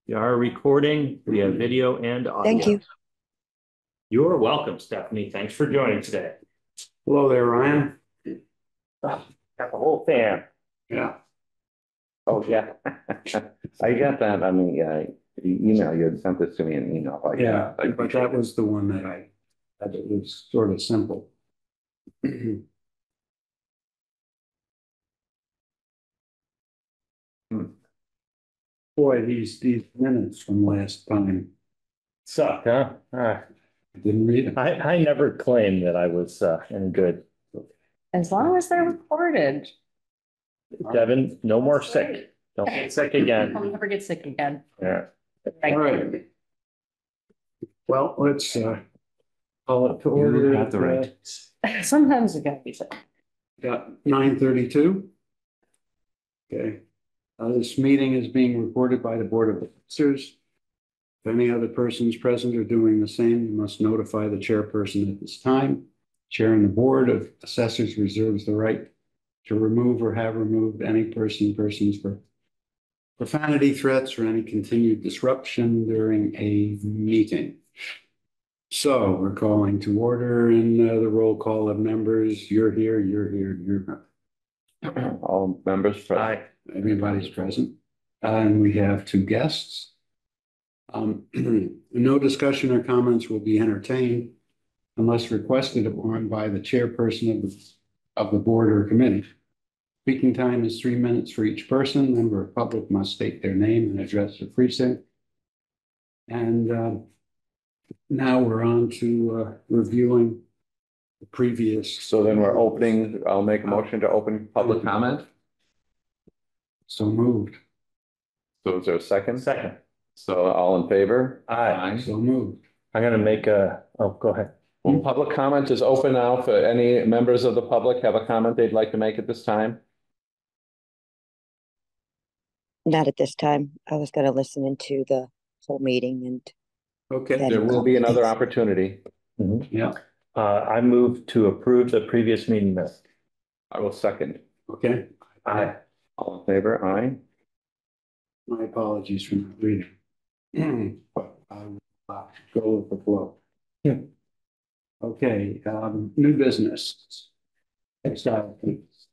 We are recording. We have video and audio. Thank you. You're welcome, Stephanie. Thanks for joining today. Hello there, Ryan. Got the whole fam. Yeah. Oh, yeah. I got that on the email. You had sent this to me in an email. Yeah, but that was the one that it was sort of simple. Boy, these minutes from last time, Suck, huh? I didn't read them. I never claimed that I was any good. As long as they're recorded. Devin, no more That's sick. great. Don't get sick again. I'll never get sick again. Yeah. All right. Well, let's call it to order. You have the right. Sometimes you gotta be sick. Got 9:32. Okay. This meeting is being recorded by the Board of Assessors. If any other persons present are doing the same, you must notify the chairperson at this time. Chair and the Board of Assessors reserves the right to remove or have removed any persons for profanity, threats, or any continued disruption during a meeting. So we're calling to order in the roll call of members. You're here, you're here, you're not. All members present. Aye. Everybody's present. And we have two guests. No discussion or comments will be entertained unless requested upon by the chairperson of the board or committee. Speaking time is 3 minutes for each person. Member of public must state their name and address the precinct. And now we're on to reviewing the previous. So then we're opening, I'll make a motion to open public comment. So moved. So is there a second? Second. So all in favor? Aye. So moved. I'm gonna make go ahead. Well, public comment is open now for any members of the public have a comment they'd like to make at this time. Not at this time. I was gonna listen into the whole meeting and Okay. There will be another opportunity. Yeah. I move to approve the previous meeting minutes. I will second. Okay. Aye. All in favor? Aye. My apologies for not reading. But I will go with the flow. Yeah. Okay, new business. Textile, please.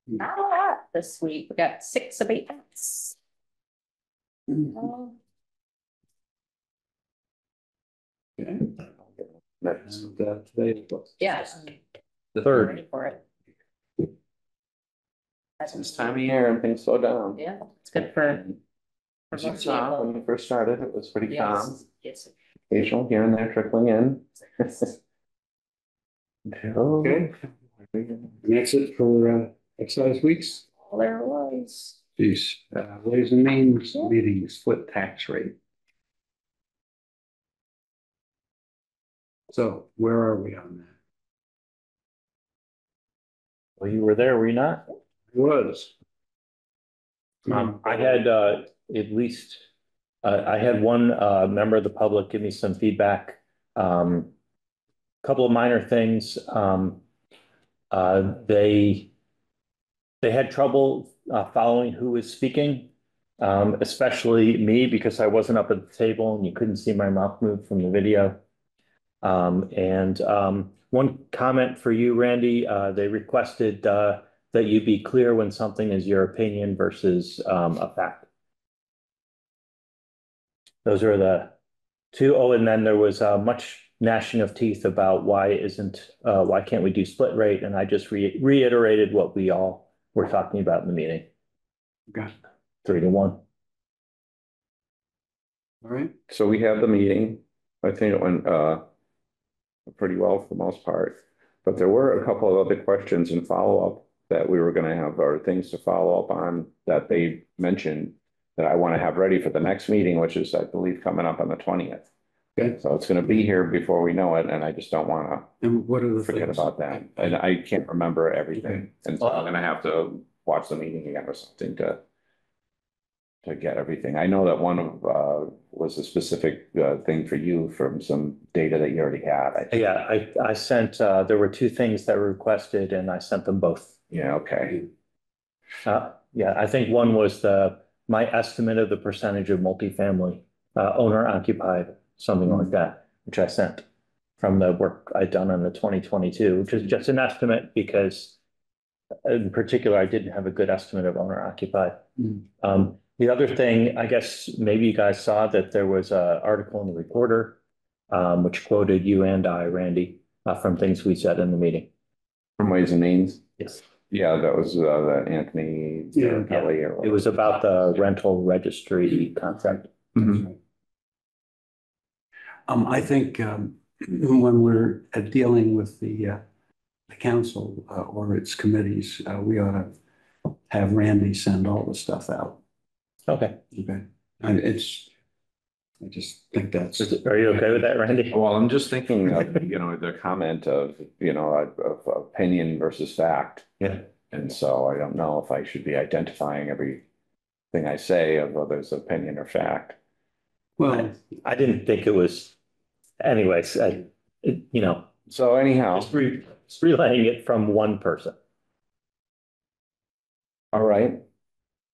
Not a lot this week. We got 6 abatements. Okay. Next. And today was Yes. The Third. Ready for it. This time of year and things slow down. Yeah, it's good for. As you saw when you first started, it was pretty calm. Yes. Occasional here and there trickling in. okay. And that's it for excise weeks. All there was. Geez, Ways and Means meeting split tax rate. So where are we on that? Well, you were there, were you not? Was. I had at least I had one member of the public give me some feedback. Couple of minor things. They had trouble following who was speaking, especially me because I wasn't up at the table and you couldn't see my mouth move from the video. One comment for you, Randy, they requested that you be clear when something is your opinion versus a fact. Those are the two. Oh, and then there was much gnashing of teeth about why can't we do split rate? And I just reiterated what we all were talking about in the meeting. Okay. 3-1. All right. So we have the meeting. I think it went pretty well for the most part, but there were a couple of other questions and follow-up that we were going to have, or things to follow up on that they mentioned that I want to have ready for the next meeting, which is, I believe, coming up on the 20th. Okay. So it's going to be here before we know it, and I just don't want And what are to the forget things? about that. And I can't remember everything, Okay. and so I'm going to have to watch the meeting again or something to get everything. I know that one of was a specific thing for you from some data that you already had. Yeah, I sent, there were two things that were requested and I sent them both. Yeah, okay. Yeah, I think one was the my estimate of the percentage of multifamily owner occupied, something like that, which I sent from the work I'd done on the 2022, which is just an estimate because in particular, I didn't have a good estimate of owner occupied. The other thing, I guess maybe you guys saw that there was an article in the Reporter, which quoted you and I, Randy, from things we said in the meeting. From Ways and Means? Yes. Yeah, that was the Anthony. Yeah. Kelly It was about the rental registry concept. Mhm. I think when we're dealing with the council or its committees, we ought to have Randy send all the stuff out. Okay. Okay. I just think that's. Are you okay with that, Randy? Well, I'm just thinking of, the comment of, of opinion versus fact. Yeah. And so I don't know if I should be identifying everything I say of whether it's opinion or fact. Well, I didn't think it was, anyways, So anyhow, just relaying it from one person. all right.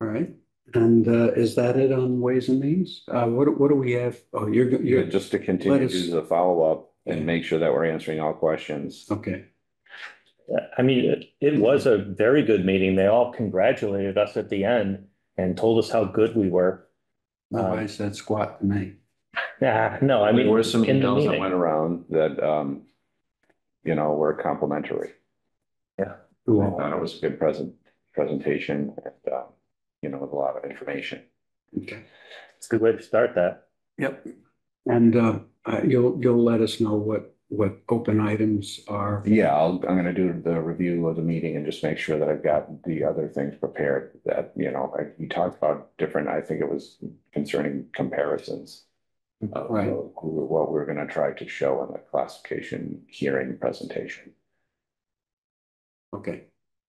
all right. And is that it on Ways and Means? What do we have? Oh, you're Just to continue Let to us- do the follow-up and make sure that we're answering all questions. okay. I mean, it was a very good meeting. They all congratulated us at the end and told us how good we were. Nobody said squat to me. No, I mean, There were some in the emails that meeting. went around that, were complimentary. Yeah. I thought it was a good presentation and, with a lot of information. Okay. It's a good way to start that. Yep. And you'll let us know what open items are. Yeah, I'm gonna do the review of the meeting and just make sure that I've got the other things prepared that, we talked about different, I think it was concerning comparisons. Of Right. What we're gonna try to show in the classification hearing presentation. Okay.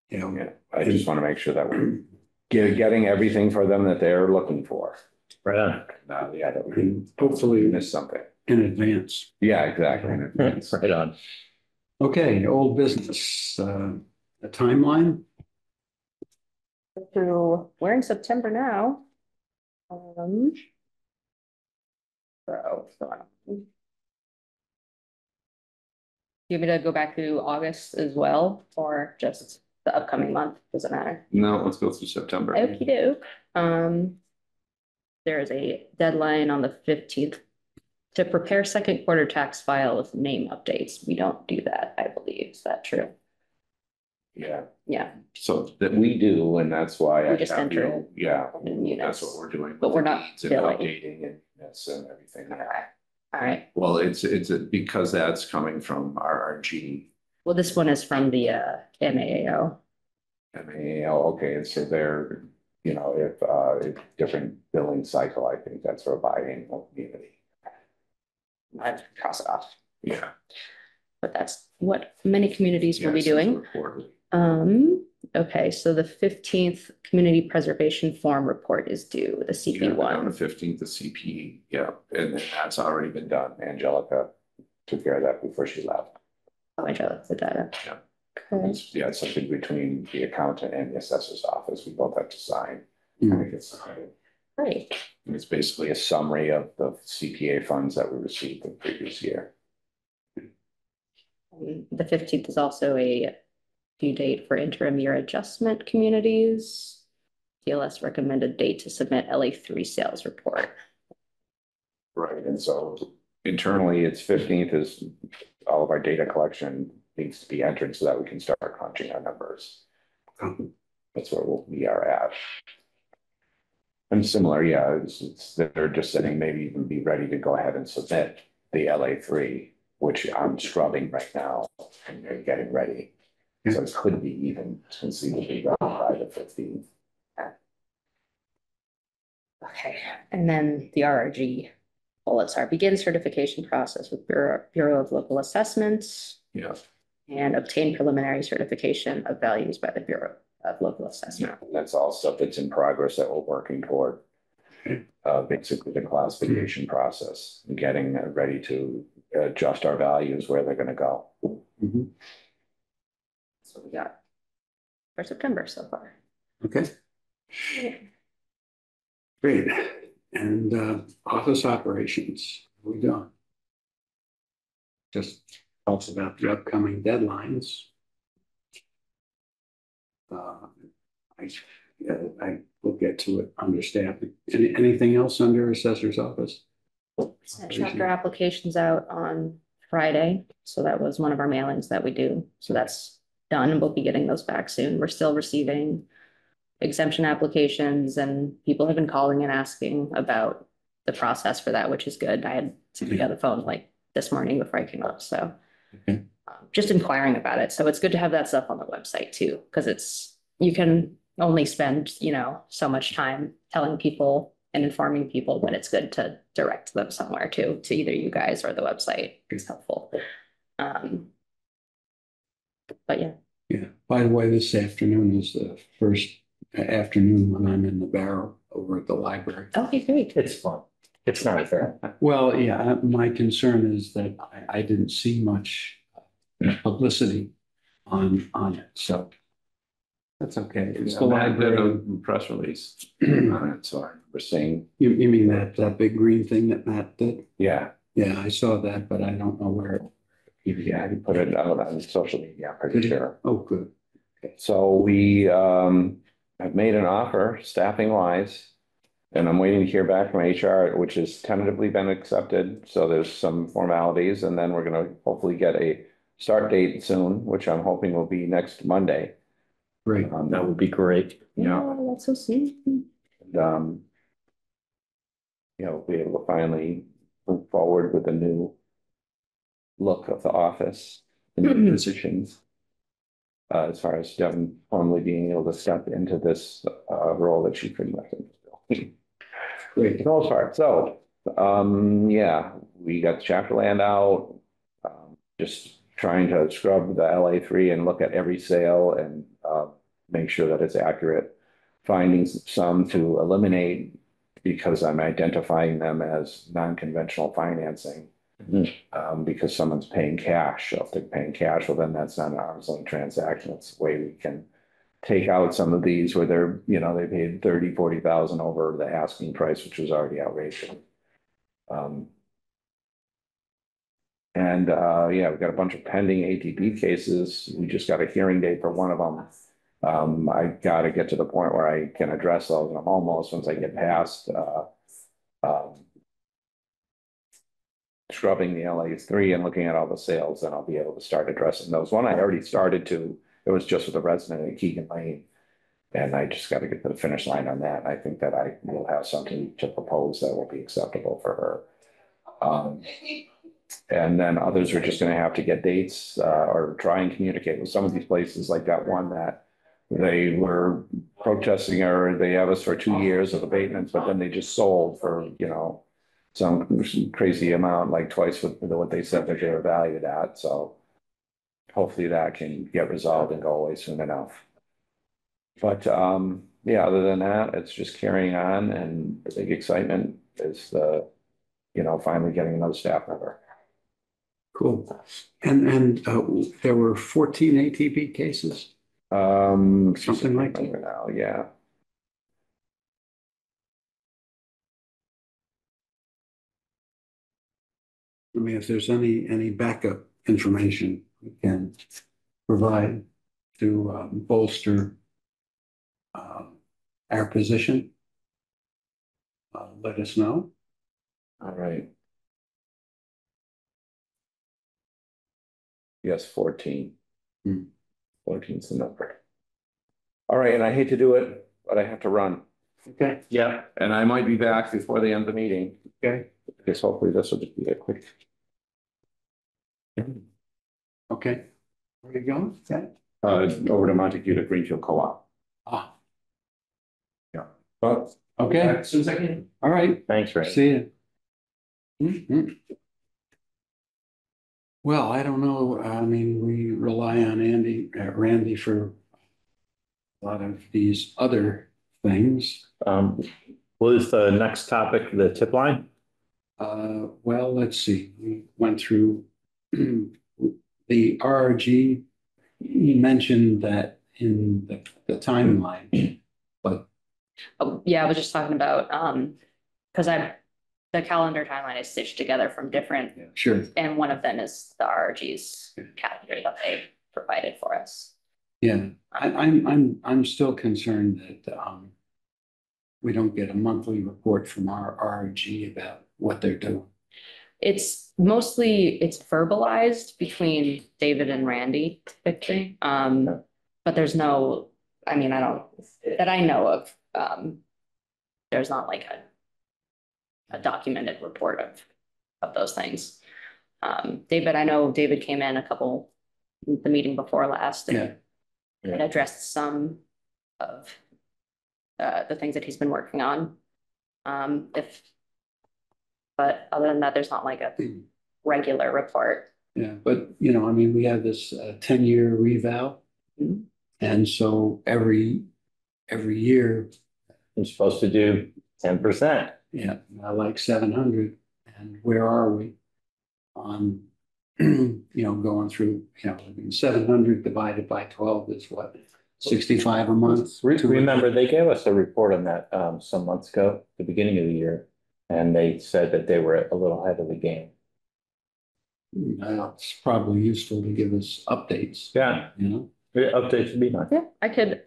Yeah. Yeah, I just want to make sure that we're getting everything for them that they're looking for. Right on. Yeah, that we Hopefully miss something. in advance. Yeah, exactly. Right on. Okay, old business, a timeline. Through, we're in September now. You want me to go back to August as well, or just the upcoming month? Doesn't matter. No, let's go through September. Okey doke. There is a deadline on the 15th to prepare second quarter tax file with name updates. We don't do that, I believe. Is that true? Yeah, Yeah, so that we do, and that's why We I just have enter you, it yeah, in units. that's what we're doing. But we're not It's and billing. updating and that's and everything. okay, all right. Well, it's because that's coming from RRG. Well, this one is from the MAAO. Okay, and so they're, if different billing cycle, I think that's for a biannual community. I'd cross it off, Yeah. but that's what many communities will be Yeah, since doing. we're quarterly. Okay, so the 15th Community Preservation Forum report is due, the CP Yeah, on one. the 15th, the CP, yeah, and then that's already been done. Angelica took care of that before she left. Oh, I just looked at that. Yeah. Okay. It's something between the accountant and the assessor's office. We both have to sign. Hmm. I think it's, Great. it's basically a summary of the CPA funds that we received the previous year. The 15th is also a due date for interim year adjustment communities. TLS recommended date to submit LA3 sales report. Right, and so internally, it's 15th is all of our data collection needs to be entered so that we can start crunching our numbers. That's where we are at. And similar, yeah, they're just saying maybe even be ready to go ahead and submit the LA3, which I'm scrubbing right now and they're getting ready. So it could be even conceivably done by the 15th. Okay, and then the RRG bullets are begin certification process with Bureau of Local Assessments Yeah. and obtain preliminary certification of values by the Bureau of Local Assessment. Yeah, that's all stuff that's in progress that we're working toward. Basically the classification process, and getting ready to adjust our values where they're gonna go. Mhm. So we got for September so far. Okay. Great. And office operations, what are we doing? Just talks about the upcoming deadlines. I, yeah, I will get to it under staffing. Anything else under assessor's office? Sent chapter applications out on Friday, so that was one of our mailings that we do. So that's done, and we'll be getting those back soon. We're still receiving exemption applications, and people have been calling and asking about the process for that, which is good. I had somebody on the phone like this morning before I came up, so Okay. Just inquiring about it. So it's good to have that stuff on the website too, because you can only spend, so much time telling people and informing people, but it's good to direct them somewhere too, to either you guys or the website. It's helpful. But yeah. Yeah. By the way, this afternoon is the first afternoon when I'm in the barrel over at the library. Okay, great. It's fun. It's not fair. Well, yeah, my concern is that I didn't see much publicity on it, so that's okay. It's the Matt did library. a press release on it, so I remember seeing, You mean that big green thing that Matt did? yeah, Yeah, I saw that, but I don't know where. yeah, he put it out on social media, I'm pretty Did he? sure. Oh, good. So we have made an offer staffing wise. And I'm waiting to hear back from HR, which has tentatively been accepted. So there's some formalities, and then we're gonna hopefully get a start date soon, which I'm hoping will be next Monday. Great. That would be great. Yeah. That's so sweet. And, be able to finally move forward with a new look of the office and new positions. As far as Devin formally being able to step into this role that she pretty much in. Great. For the most part. So, yeah, we got the chapter land out. Just trying to scrub the LA3 and look at every sale and make sure that it's accurate. Finding some to eliminate because I'm identifying them as non-conventional financing. Because someone's paying cash. So if they're paying cash, well, then that's not an arm's length transaction. It's a way we can take out some of these where they're, they paid 30, 40,000 over the asking price, which was already outrageous. Yeah, we've got a bunch of pending ATP cases. We just got a hearing date for one of them. I got to get to the point where I can address those. And I'm almost, once I get past scrubbing the LA3 and looking at all the sales, then I'll be able to start addressing those. One I already started to, it was just with a resident at Keegan Lane. And I just got to get to the finish line on that. I think that I will have something to propose that will be acceptable for her. And then others are just going to have to get dates or try and communicate with some of these places, like that one that they were protesting, or they have us for 2 years of abatements, but then they just sold for, some crazy amount, like twice what they said that they were valued at. So hopefully that can get resolved and go away soon enough. But yeah, other than that, it's just carrying on, and the big excitement is finally getting another staff member. Cool. And there were 14 ATP cases? Something like that. Now, yeah. I mean, if there's any backup information we can provide to bolster our position, let us know. All right. Yes, 14. 14 is the number. All right, and I hate to do it, but I have to run. Okay. Yeah. And I might be back before the end of the meeting. Okay. Because hopefully this will just be a quick. Okay. Where are you going? Okay. Over to Montague to Greenfield Co-op. Ah. Yeah. But Okay. as soon as I can. All right. Thanks, Ray. See you. Well, I don't know. I mean, we rely on Randy for a lot of these other things. What is the next topic, the tip line? Well, let's see. We went through the RRG. He mentioned that in the timeline, but Oh, yeah, I was just talking about, because the calendar timeline is stitched together from different, Sure. and one of them is the RRG's calendar that they provided for us. Yeah, I'm still concerned that, we don't get a monthly report from our RRG about what they're doing. It's verbalized between David and Randy typically. But there's no, I mean, that I know of, there's not like a documented report of those things. David, I know David came in the meeting before last and addressed some of the things that he's been working on. But other than that, there's not like a regular report. Yeah, but I mean, we have this 10-year reval. Mhm. And so every year, You're supposed to do 10%. yeah, I like 700. And where are we on, going through, I mean, 700 divided by 12 is what, 65 a month? Remember, they gave us a report on that some months ago, the beginning of the year, and they said that they were a little ahead of the game. It's probably useful to give us updates. Yeah. Updates would be nice. Yeah, I could,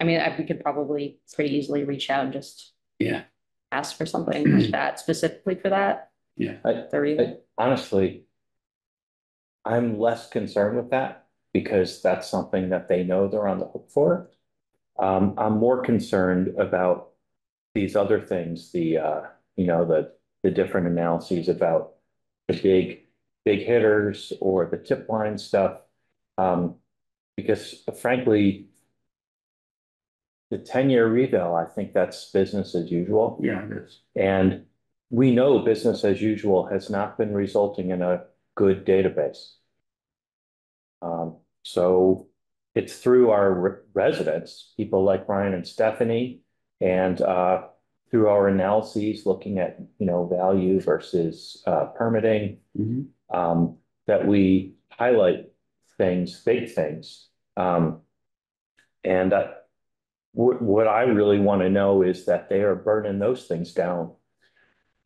we could probably pretty easily reach out and just ask for something like that specifically for that. Yeah. Honestly, I'm less concerned with that because that's something that they know they're on the hook for. I'm more concerned about these other things, the different analyses about the big hitters or the tip line stuff. Because frankly, the 10-year reval, I think that's business as usual. Yeah, it is. And we know business as usual has not been resulting in a good database. So it's through our residents, people like Ryan and Stephanie, and through our analyses looking at value versus permitting, that we highlight things, big things. And what I really want to know is that they are burning those things down.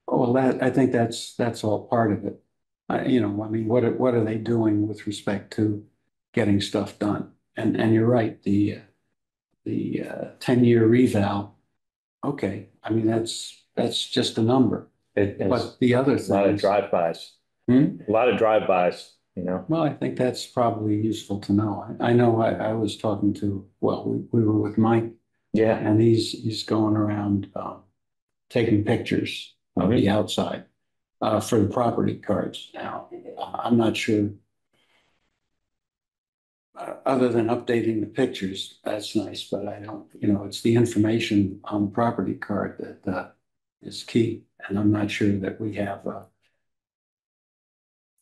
Oh, well, I think that's all part of it. I mean, what are they doing with respect to getting stuff done? And you're right, the 10-year reval. Okay, I mean that's just a number. But the other thing, a lot of drive-bys. A lot of drive-bys. Well, I think that's probably useful to know. I know I was talking to, we were with Mike. Yeah. And he's going around taking pictures of the outside for the property cards. Now, I'm not sure, other than updating the pictures, that's nice, but I don't, it's the information on the property card that is key. And I'm not sure that we have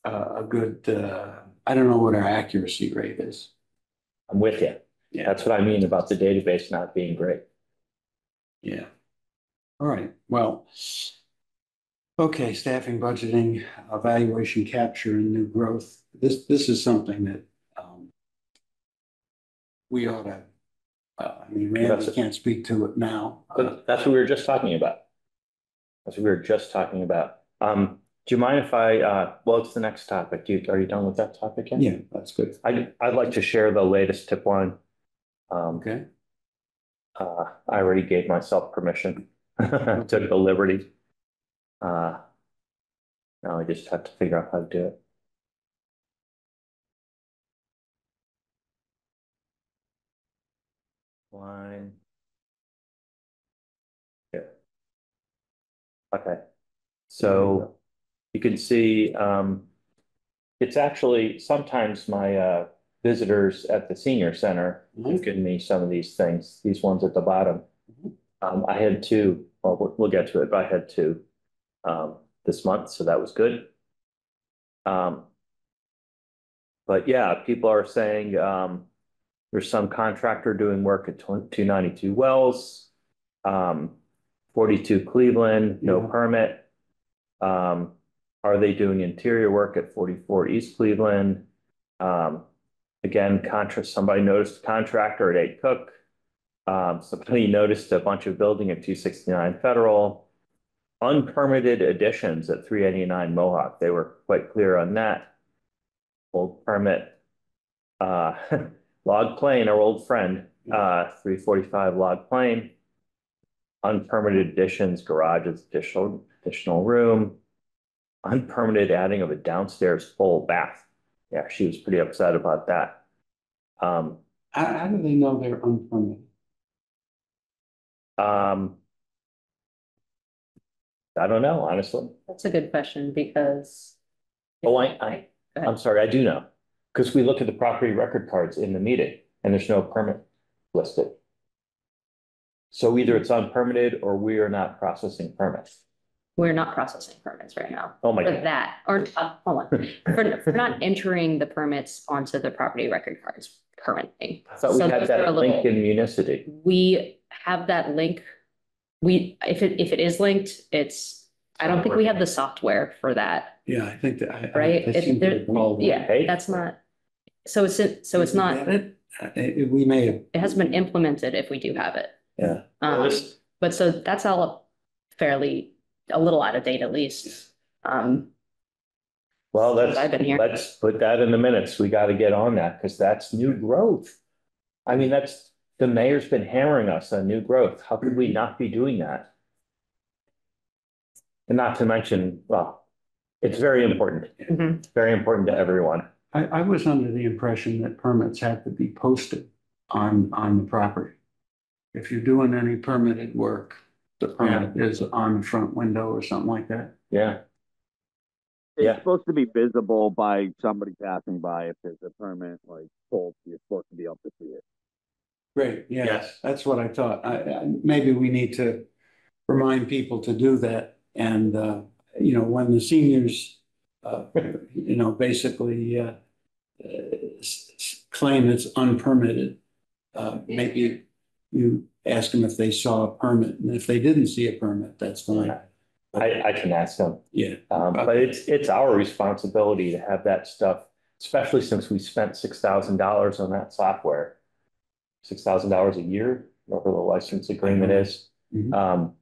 a good, I don't know what our accuracy rate is. I'm with you. Yeah. That's what I mean about the database not being great. Yeah. All right. Well, okay. Staffing, budgeting, evaluation, capture, and new growth. This is something that we ought to. I mean, Randy can't speak to it now. But that's what we were just talking about. Do you mind if it's the next topic. Are you done with that topic yet? Yeah, that's good. I'd like to share the latest tip line. Okay. I already gave myself permission. Took the liberty. Now I just have to figure out how to do it. Line. Yeah. Okay. So you can see it's actually sometimes my visitors at the senior center have given me some of these things, these ones at the bottom. I had two, well, we'll get to it, but I had two this month, so that was good. But yeah, people are saying there's some contractor doing work at 292 Wells, 42 Cleveland, no permit. Are they doing interior work at 44 East Cleveland? Again, somebody noticed a contractor at 8 Cook. Somebody noticed a bunch of building at 269 Federal, unpermitted additions at 389 Mohawk. They were quite clear on that. Old permit, Log Plain, our old friend, 345 Log Plain. Unpermitted additions, garages, additional room. Unpermitted adding of a downstairs full bath. Yeah, she was pretty upset about that. How do they know they're unpermitted? I don't know, honestly. That's a good question because. Oh, Go I'm ahead. sorry, I do know. Because we looked at the property record cards in the meeting and there's no permit listed. So either it's unpermitted or we are not processing permits. We're not processing permits right now. Oh my For God. that, or, hold on, for not entering the permits onto the property record cards currently. I thought we So had those are a that little- link in Municity. We have that link. If it is linked, I don't think we have the software for that, Yeah, I think that. right? I seem to recall that. Yeah, that's not, so it's not, Did we get it? We may have. it hasn't been implemented if we do have it. Yeah. But so that's all fairly, a little out of date at least. Well, I've been here. let's put that in the minutes. We got to get on that because that's new growth. I mean, the mayor's been hammering us on new growth. How could we not be doing that? And not to mention, well, it's very important, Mhm. very important to everyone. I was under the impression that permits have to be posted on the property. If you're doing any permitted work, the permit is on the front window or something like that. Yeah. It's Yeah. supposed to be visible by somebody passing by if there's a permit, like, pulled, you're supposed to be able to see it. Great, yes, Yes. that's what I thought. Maybe we need to remind people to do that. And, when the seniors, basically, claim it's unpermitted, maybe you ask them if they saw a permit, and if they didn't see a permit, that's fine. I can ask them. Yeah. But it's our responsibility to have that stuff, especially since we spent $6,000 on that software. $6,000 a year, whatever the license agreement is. Mhm.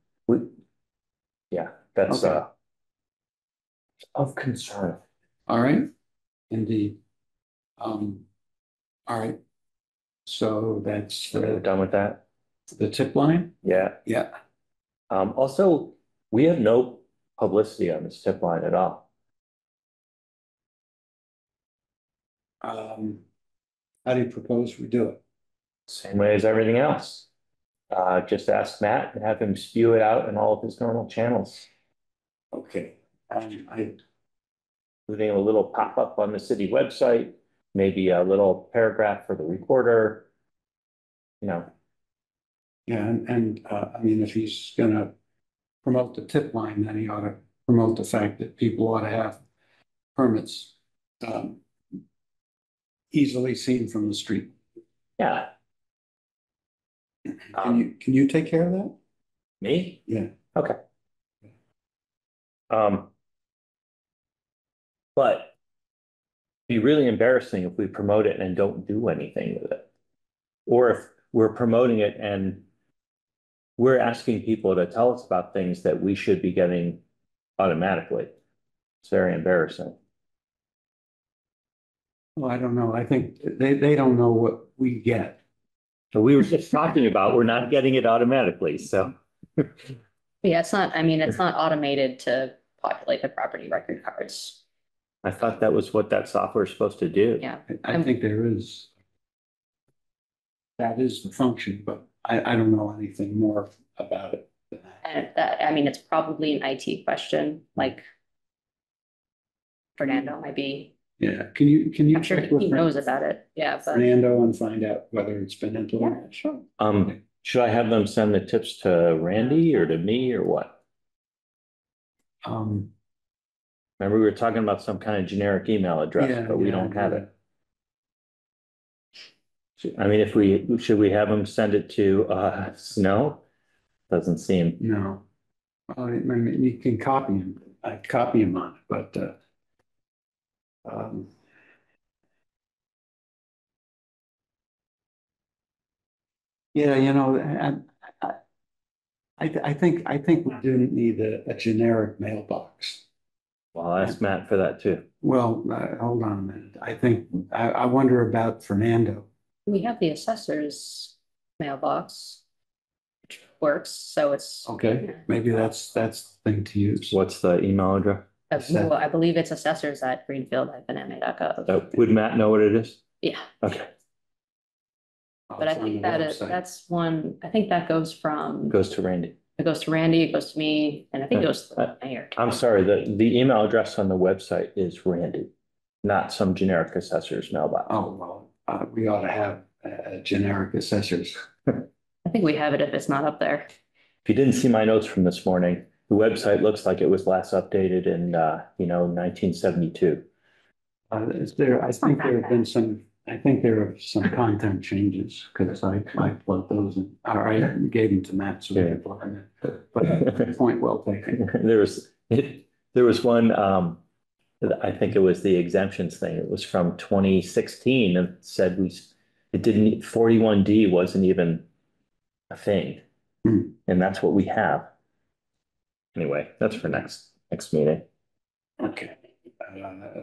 That's Okay. of concern. All right, indeed. All right. So that's We're done with that. the tip line? Yeah. Yeah. Also, we have no publicity on this tip line at all. How do you propose we do it? Same way as everything else. Just ask Matt and have him spew it out in all of his normal channels, Okay, including a little pop-up on the city website, maybe a little paragraph for the recorder. yeah, I mean, if he's gonna promote the tip line, then he ought to promote the fact that people ought to have permits easily seen from the street. Yeah. Can you take care of that? Me? Yeah. Okay. But it'd be really embarrassing if we promote it and don't do anything with it. Or if we're promoting it and we're asking people to tell us about things that we should be getting automatically. It's very embarrassing. Well, I don't know. I think they don't know what we get. So we were just talking about, we're not getting it automatically, so. Yeah, it's not automated to populate the property record cards. I thought that was what that software is supposed to do. Yeah. I think there is. That is the function, but I don't know anything more about it than that. And it's probably an IT question, like Fernando might be, Yeah, can you I'm sure check with he knows about it. Yeah, but Fernando and find out whether it's been implemented? sure. Should I have them send the tips to Randy or to me or what? Um, Remember, we were talking about some kind of generic email address, Yeah, but we yeah, don't have yeah. it. I mean, should we have them send it to Snow? Doesn't seem. no. I mean, you can copy him, I copy him on it, but Yeah, I think we do need a generic mailbox. Well, I'll ask Matt for that too. Well, hold on a minute. I wonder about Fernando. We have the assessor's mailbox, which works, so it's. Okay, maybe that's the thing to use. What's the email address? Well, I believe it's assessors@greenfield-ma.gov. Would Matt know what it is? Yeah, Okay, but I think that's one, I think that goes from, goes to Randy. it goes to Randy, it goes to me, and I think it goes to the mayor. I'm sorry, the email address on the website is Randy, not some generic assessor's mailbox. Oh, well, we ought to have generic assessors. I think we have it if it's not up there. If you didn't see my notes from this morning, the website looks like it was last updated in, 1972. I think there have been some content changes because I plugged those in, or I gave them to Matt, so we can plug them in. But point well taken. There was one, I think it was the exemptions thing. It was from 2016 and said it didn't, 41D wasn't even a thing. Hmm. And that's what we have. Anyway, that's for next meeting. Okay,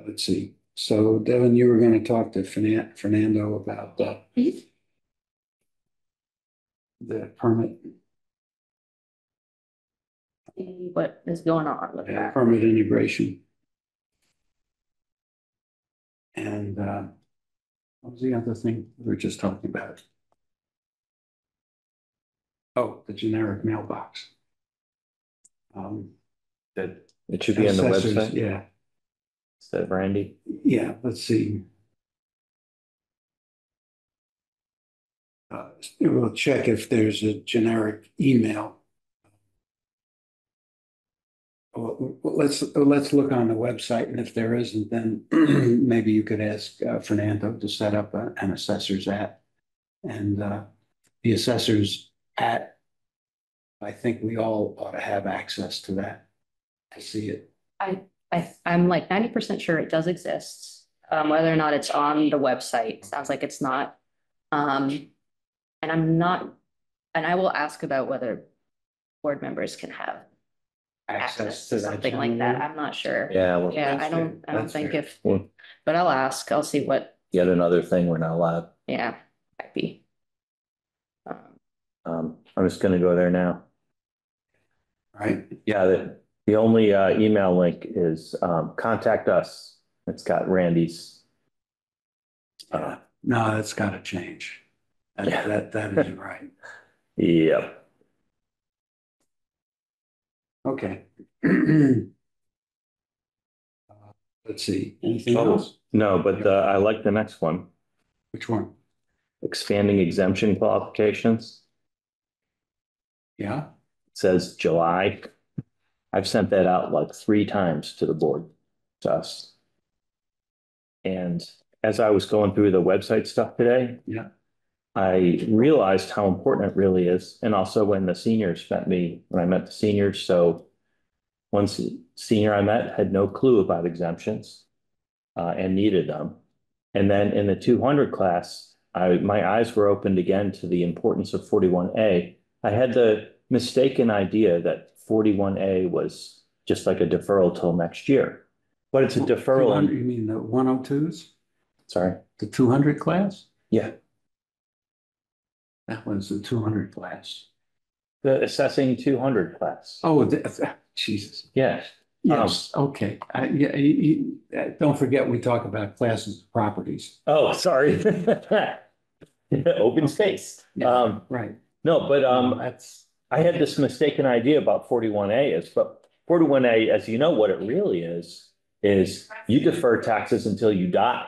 let's see. So Devin, you were going to talk to Fernando about the permit. See what is going on with that. Permit integration. And what was the other thing we were just talking about? Oh, the generic mailbox. That it should be on the Assessors, website. yeah. Instead of Randy. Yeah, let's see. We'll check if there's a generic email. Well, let's look on the website, and if there isn't, then maybe you could ask Fernando to set up an assessor's at, and the assessor's at. I think we all ought to have access to that to see it. I'm like 90% sure it does exist. Whether or not it's on the website, sounds like it's not. And I'm not, and I will ask about whether board members can have access to something like that. I'm not sure. Yeah, well, Yeah, I don't think if, but I'll ask, I'll see what, yet another thing we're not allowed. yeah, might be. I'm just gonna go there now. Right. Yeah, the only email link is contact us. It's got Randy's. No, that's got to change. That isn't right. Yep. Okay. Let's see. Anything Oh, else? no, but I like the next one. Which one? Expanding exemption qualifications. Yeah. It says July. I've sent that out like 3 times to the board, to us. And as I was going through the website stuff today, Yeah. I realized how important it really is. And also when I met the seniors, so one senior I met had no clue about exemptions and needed them. And then in the 200 class, my eyes were opened again to the importance of 41A. I had the mistaken idea that 41A was just like a deferral till next year, but it's a deferral. You mean the 102s? Sorry. The 200 class? Yeah. That was the 200 class. The assessing 200 class. Oh, Jesus. Yes. Yes. Okay. Don't forget we talk about classes of properties. Oh, sorry. Open space. Yeah, right. No, but That's. I had this mistaken idea about 41A but 41A, as you know, what it really is you defer taxes until you die.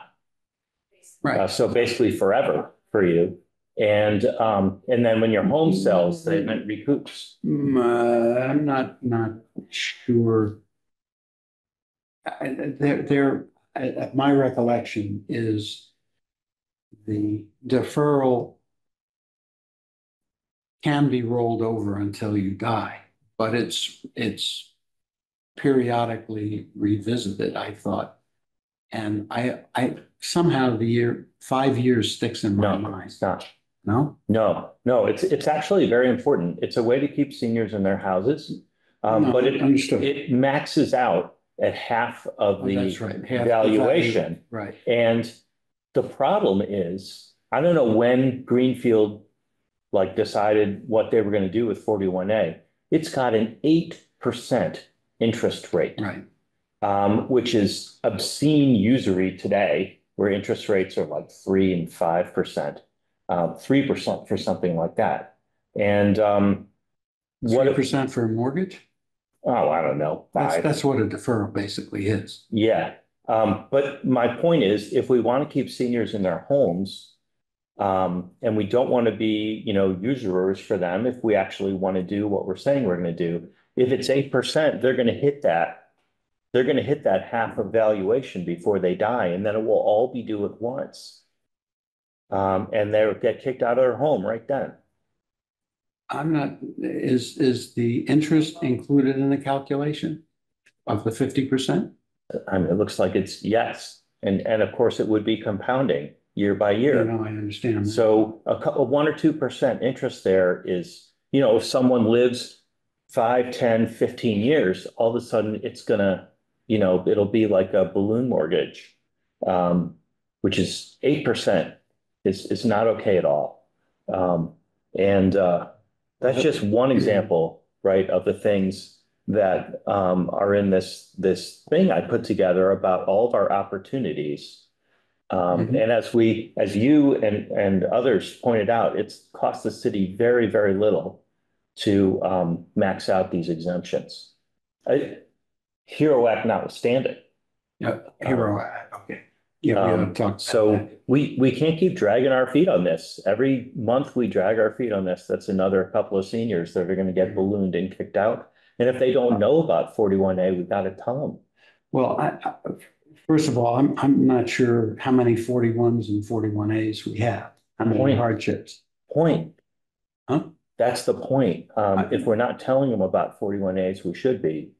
Right. So basically forever for you. And then when your home sells, then it recoups. I'm not sure. My recollection is the deferral can be rolled over until you die, but it's periodically revisited, I thought. And I somehow the year 5 years sticks in my No, mind. it's not. No? No, it's actually very important. It's a way to keep seniors in their houses. No, But understood. it maxes out at half of Oh, the that's right. Half the value. valuation. Right. And the problem is, I don't know when Greenfield like decided what they were going to do with 41A. It's got an 8% interest rate. Right. Which is obscene usury today, where interest rates are like 3 and 5%, 3% for something like that. And what 3% for a mortgage? oh, I don't know, five. That's what a deferral basically is. Yeah. But my point is, if we want to keep seniors in their homes, and we don't want to be, usurers for them, if we actually want to do what we're saying we're going to do, if it's 8%, they're going to hit that. They're going to hit that half of valuation before they die, and then it will all be due at once. And they'll get kicked out of their home right then. I'm not, is the interest included in the calculation of the 50%? I mean, it looks like it's yes. And of course, it would be compounding year by year. I understand. So a 1 or 2% interest there is, if someone lives 5, 10, 15 years, all of a sudden it's gonna, it'll be like a balloon mortgage, which is 8% is not okay at all. And that's just one example, right, of the things that are in this thing I put together about all of our opportunities. And as you and others pointed out, it's cost the city very, very little to max out these exemptions. Hero Act notwithstanding. Yeah, Hero Act, okay. Yeah, we haven't talked. So we can't keep dragging our feet on this. Every month we drag our feet on this. That's another couple of seniors that are going to get ballooned and kicked out. And if they don't know about 41A, we've got to tell them. Well, first of all, I'm not sure how many 41s and 41As we have. How many hardships? Point. Huh? That's the point. If we're not telling them about 41As, we should be.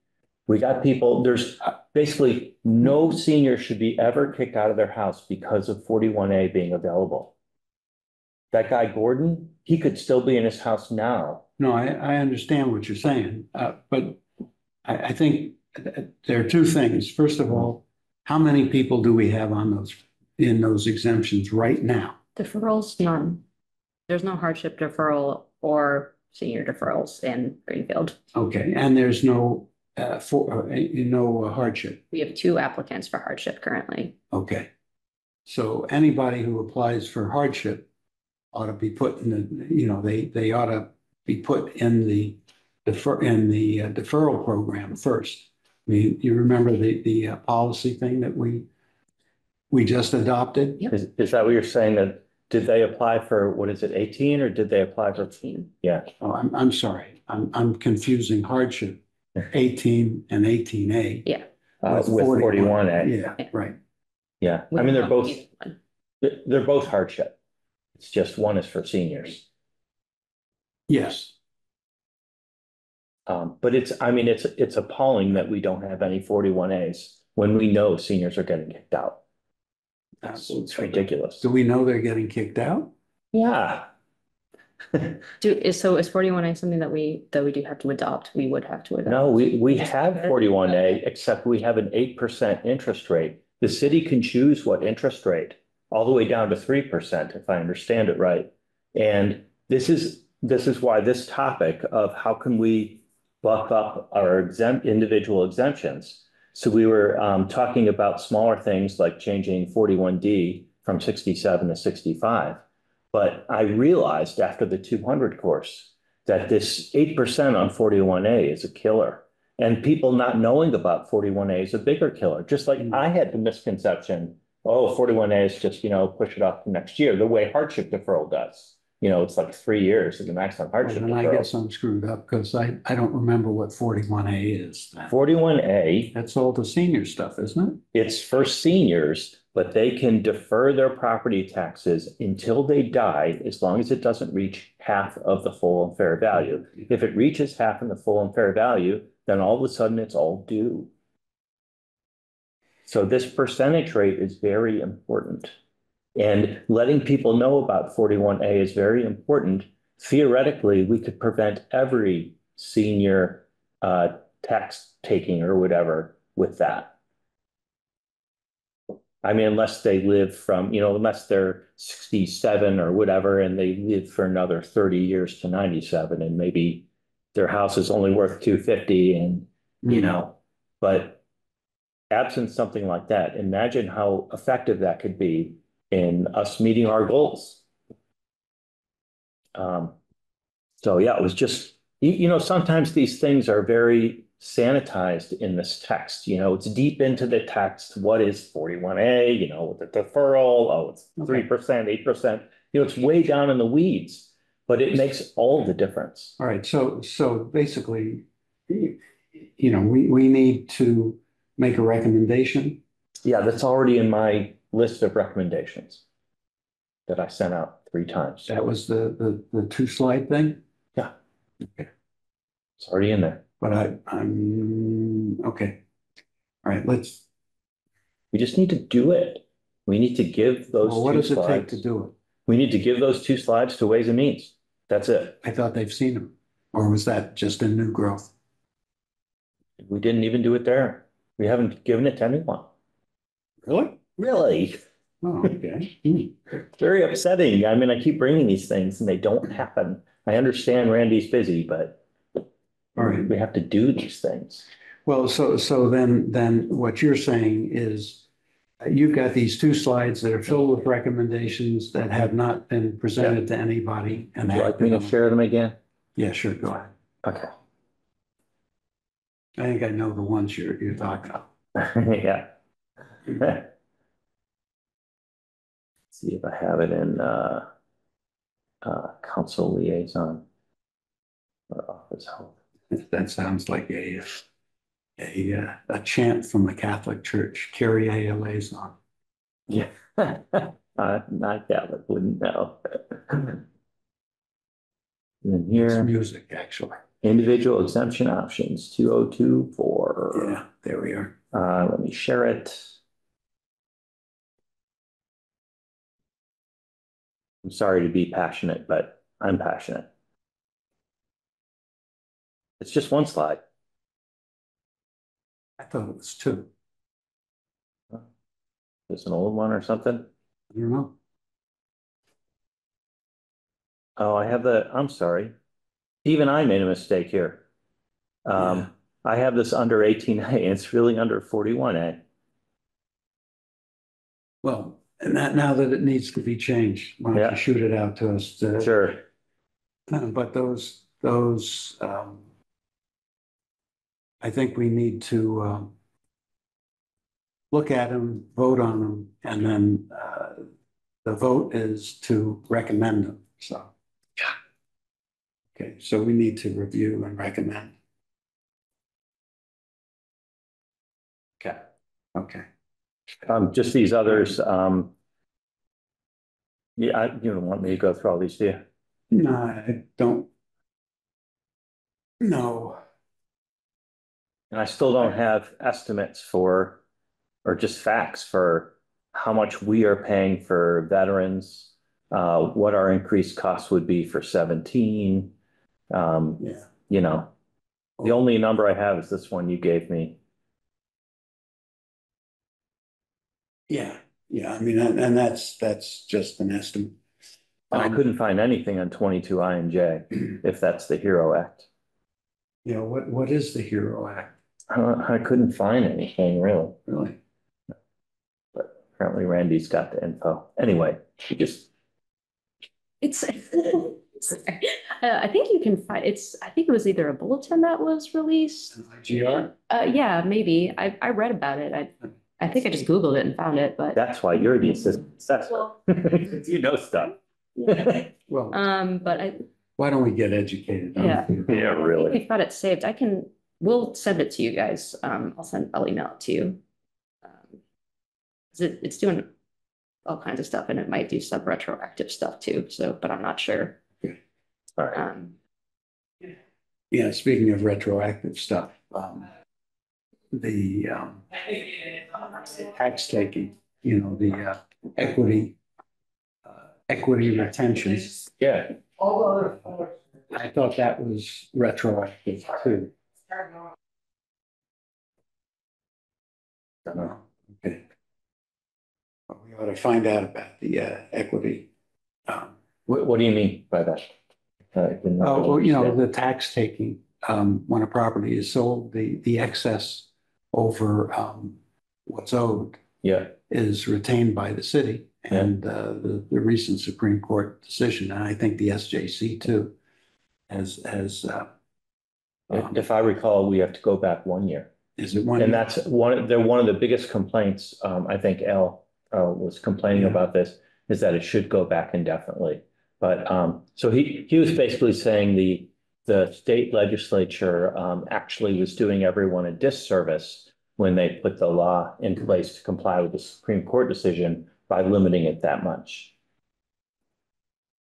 We got people, there's basically no senior should be ever kicked out of their house because of 41A being available. That guy Gordon, he could still be in his house now. No, I understand what you're saying, but I think there are two things. First of all, how many people do we have on in those exemptions right now? Deferrals, none. There's no hardship deferral or senior deferrals in Greenfield. Okay, and there's no hardship. We have 2 applicants for hardship currently. Okay, so anybody who applies for hardship ought to be put in the, they ought to be put in the deferral program first. I mean, you remember the policy thing that we just adopted? Yep. Is that what you're saying, that did they apply for, what is it, 18, or did they apply for 18? Yeah. Oh, I'm sorry. I'm confusing hardship 18 and 18A. Yeah. With 41A. Yeah, right. Yeah. I mean, they're both hardship. It's just one is for seniors. Yes. But it's appalling that we don't have any 41As when we know seniors are getting kicked out. It's ridiculous. Do we know they're getting kicked out? Yeah. So is 41A something that we do have to adopt? We would have to adopt. No, we have 41A, except we have an 8% interest rate. The city can choose what interest rate, all the way down to 3%, if I understand it right. And this is why this topic of how can we buff up our individual exemptions. So we were talking about smaller things like changing 41D from 67 to 65. But I realized after the 200 course that this 8% on 41A is a killer. And people not knowing about 41A is a bigger killer. Just like I had the misconception, 41A is just, push it off to next year, the way hardship deferral does. It's like 3 years is the maximum hardship And deferral. I guess I'm screwed up because I don't remember what 41A is. 41A, That's all the senior stuff, isn't it? it's for seniors, but they can defer their property taxes until they die, as long as it doesn't reach half of the full and fair value. If it reaches half of the full and fair value, then all of a sudden it's all due. So this percentage rate is very important. And letting people know about 41A is very important. Theoretically, we could prevent every senior tax taking or whatever with that. I mean, unless they live from, unless they're 67 or whatever, and they live for another 30 years to 97, and maybe their house is only worth 250 and, but absent something like that, imagine how effective that could be in us meeting our goals. So yeah, it was just, sometimes these things are very sanitized in this text. It's deep into the text. What is 41A, with the deferral? Oh, it's 3%, 8%. It's way down in the weeds, but it makes all the difference. All right. So basically, we need to make a recommendation. Yeah, that's already in my list of recommendations that I sent out 3 times. That was the 2-slide thing? Yeah. Okay. It's already in there. But I'm okay. All right, We just need to do it. We need to give those well, what 2 does it take slides. to do it? We need to give those 2 slides to Ways and Means. That's it. I thought they've seen them. Or was that just a new growth? We didn't even do it there. We haven't given it to anyone. Really? Really? Oh, okay. Very upsetting. I mean, I keep bringing these things and they don't happen. I understand Randy's busy, but All right. we have to do these things. Well, so then what you're saying is you've got these 2 slides that are filled with recommendations that have not been presented to anybody. And Would you like me to share them again? Yeah, sure. Go ahead. Okay. I think I know the ones you're talking about. Yeah. Let's see if I have it in council liaison or office help. That sounds like a chant from the Catholic Church, Kyrie eleison. Yeah. Not Catholic, wouldn't know. And then It's here, music, actually. individual exemption options, 2024. Yeah, there we are. Let me share it. I'm sorry to be passionate, but I'm passionate. It's just 1 slide. I thought it was 2. It's an old one or something. I don't know. Oh, I'm sorry. Even I made a mistake here. I have this under 18A. It's really under 41A. Well, and now that it needs to be changed, why don't you shoot it out to us? Sure. But those, I think we need to look at them, vote on them, and then the vote is to recommend them. So, okay, so we need to review and recommend. Okay. Okay. Just these others. Yeah, you don't want me to go through all these, do you? No, I don't. No. And I still don't have estimates for, or just facts for how much we are paying for veterans, what our increased costs would be for 17. Yeah. The only number I have is this one you gave me. Yeah. I mean, and that's just an estimate. And I couldn't find anything on 22I and J, if that's the HERO Act. What is the HERO Act? I couldn't find anything really. Really? But apparently Randy's got the info. Anyway, It's, I think you can find, I think it was either a bulletin that was released. An IGR? Yeah, maybe. I read about it. I think I just Googled it and found it, but. that's why you're the assistant assessor. Well, You know stuff. yeah. Well, But why don't we get educated? Yeah. Yeah, really. We've got it saved. We'll send it to you guys. I'll email it to you. It's doing all kinds of stuff and it might do some retroactive stuff too. So, but I'm not sure. All right. Yeah, speaking of retroactive stuff, the tax taking, the equity equity retention. Yeah, I thought that was retroactive too. Okay. Well, we ought to find out about the equity. what do you mean by that? Did not Oh, well, you know, understand. the tax taking, when a property is sold, the excess over what's owed Yeah, is retained by the city. And the recent Supreme Court decision, and I think the SJC too, has if I recall, we have to go back 1 year. is it one? And that's they're one of the biggest complaints, I think Al was complaining Yeah. about this, is that it should go back indefinitely. But so he was basically saying the state legislature actually was doing everyone a disservice when they put the law in place to comply with the Supreme Court decision by limiting it that much.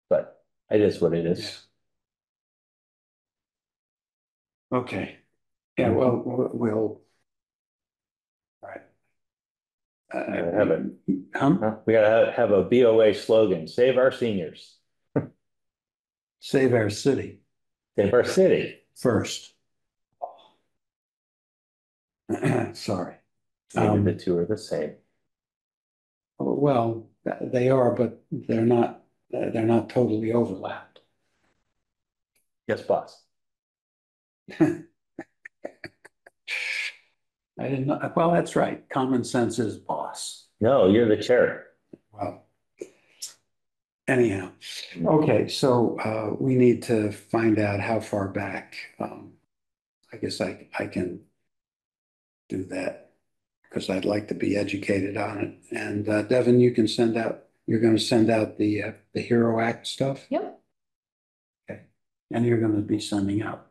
But it is what it is. Okay. Yeah, well, we'll. All right. Have it. Huh? We gotta have a BOA slogan, save our seniors, Save our city save our city. first. Sorry. Maybe the two are the same. Well, they are, but they're not totally overlapped. Yes, boss. I didn't know, well, that's right. Common sense is boss. No, you're the chair. Well, anyhow, okay, so we need to find out how far back. I guess I can do that because I'd like to be educated on it. And Devin, you can send out, you're going to send out the Hero Act stuff? Yep. Okay. And you're going to be sending out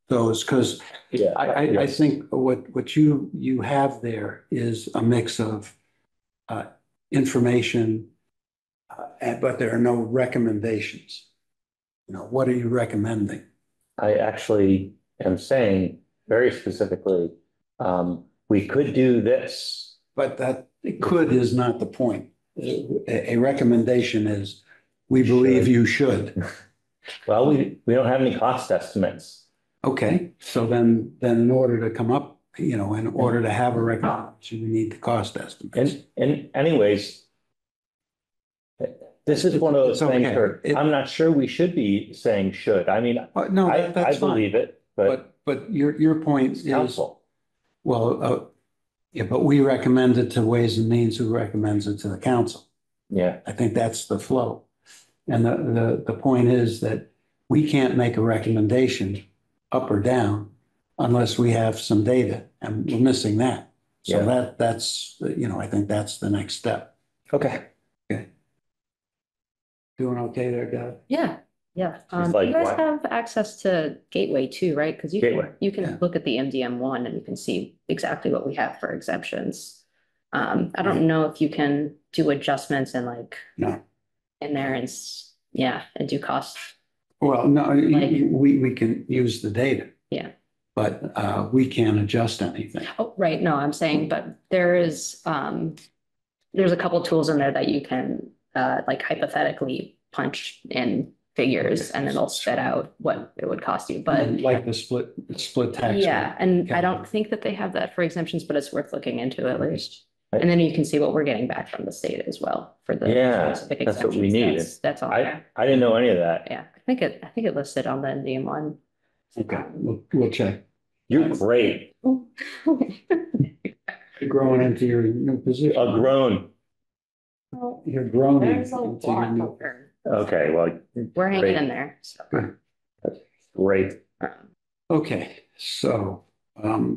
those because Yeah. I think what you have there is a mix of information, but there are no recommendations. You know, what are you recommending? I actually am saying very specifically, we could do this. But that it could is not the point. A recommendation is, we believe you should. Well, we don't have any cost estimates. Okay, so then in order to come up, you know, in order to have a recommendation, we need the cost estimates. And anyways, this is one of those It's things okay. where I'm not sure we should be saying should. I mean, No, I that's fine. believe it, but But your point it's is, council. well, yeah, but we recommend it to Ways and Means, who recommends it to the council. Yeah, I think that's the flow. And the point is that we can't make a recommendation up or down unless we have some data, and we're missing that. So Yeah. that's, you know, I think that's the next step. okay. Okay. Doing okay there, guy? Yeah, yeah. like You guys what? have access to Gateway too, right? Because Gateway. you Yeah. can look at the MDM one and you can see exactly what we have for exemptions. I don't know if you can do adjustments and like No. in there and yeah, and do cost. Well, no, Like- we can use the data. Yeah. But we can't adjust anything. Oh, right. No, I'm saying, but there's a couple tools in there that you can like hypothetically punch in figures and it'll spit out what it would cost you. But Like the split tax. yeah, and I don't calculation. think that they have that for exemptions, but it's worth looking into at least. Right. And then you can see what we're getting back from the state as well for the Yeah, specific that's what we exemptions. need. That's all. I didn't know any of that. Yeah, I think it listed on the MDM one. Okay, we'll check. You're great. You're growing into your new position. A grown. You're growing There's a into your lot new. over. Okay, well, We're hanging great. in there. So. Great. Okay, so, all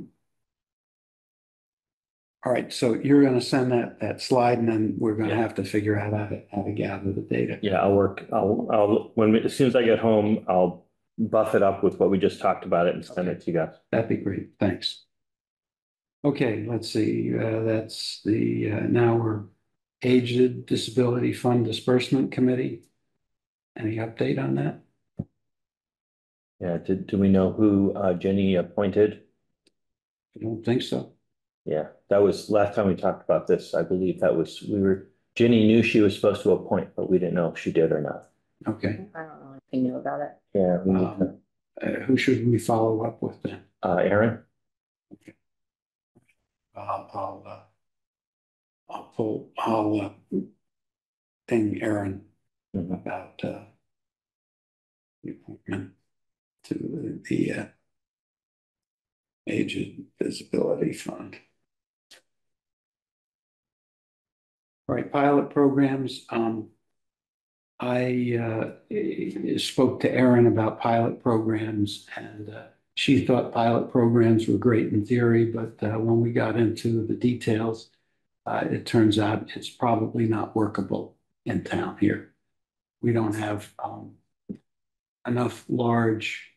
right, so you're gonna send that slide and then we're gonna Yeah. have to figure out how to gather the data. Yeah, as soon as I get home, I'll buff it up with what we just talked about it and send it to you guys. That'd be great, thanks. Okay, let's see, that's the, now we're Aged Disability Fund Disbursement Committee. Any update on that? Yeah, do we know who Jenny appointed? I don't think so. Yeah, that was last time we talked about this. I believe that was, we were Ginny knew she was supposed to appoint, but we didn't know if she did or not. Okay. I don't know if he knew about it. Yeah, we need to, Who should we follow up with then? Aaron? I'll ping Aaron Mhm. about the appointment to the Aged Visibility Fund. All right, pilot programs. I spoke to Erin about pilot programs, and she thought pilot programs were great in theory, but when we got into the details, it turns out it's probably not workable in town here. We don't have enough large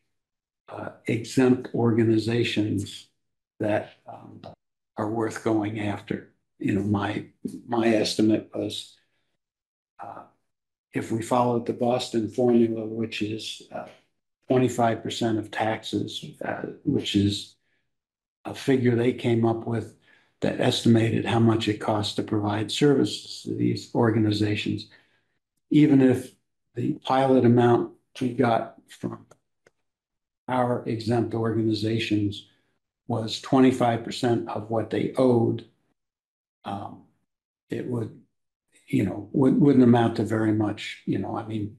exempt organizations that are worth going after. You know, my estimate was if we followed the Boston formula, which is 25% of taxes, which is a figure they came up with that estimated how much it costs to provide services to these organizations. Even if the pilot amount we got from our exempt organizations was 25% of what they owed, it would, wouldn't amount to very much, I mean,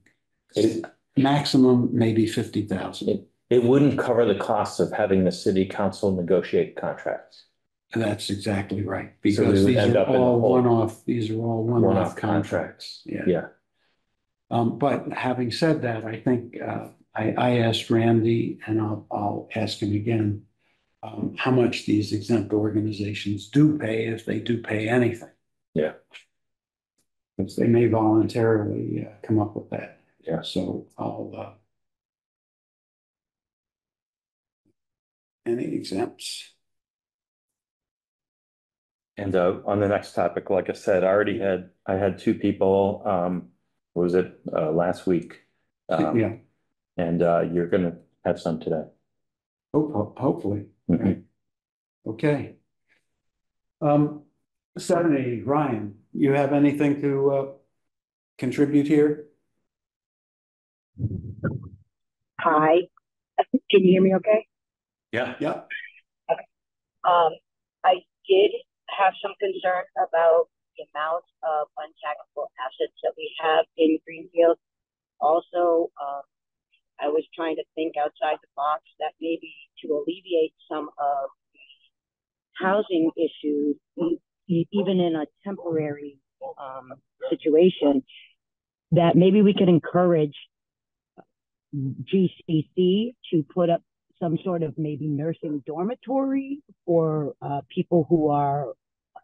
maximum maybe 50,000. It wouldn't cover the costs of having the city council negotiate contracts. That's exactly right, So we because would these end are up in a all hole. one-off, these are all one-off One-off contracts. contracts. Yeah. But having said that, I think I asked Randy, and I'll ask him again, how much these exempt organizations do pay, if they do pay anything. Yeah. Because they may voluntarily come up with that. Yeah. So I'll any exempts. And on the next topic, like I said, I had two people, what was it, last week? Yeah, And you're gonna have some today. hopefully. Mhm. Right. Okay. 70, Ryan, you have anything to contribute here? Hi, can you hear me okay? Yeah. Yeah. I did have some concern about the amount of untaxable assets that we have in Greenfield. Also, I was trying to think outside the box that maybe to alleviate some of the housing issues, even in a temporary situation, that maybe we could encourage GCC to put up some sort of maybe nursing dormitory for people who are,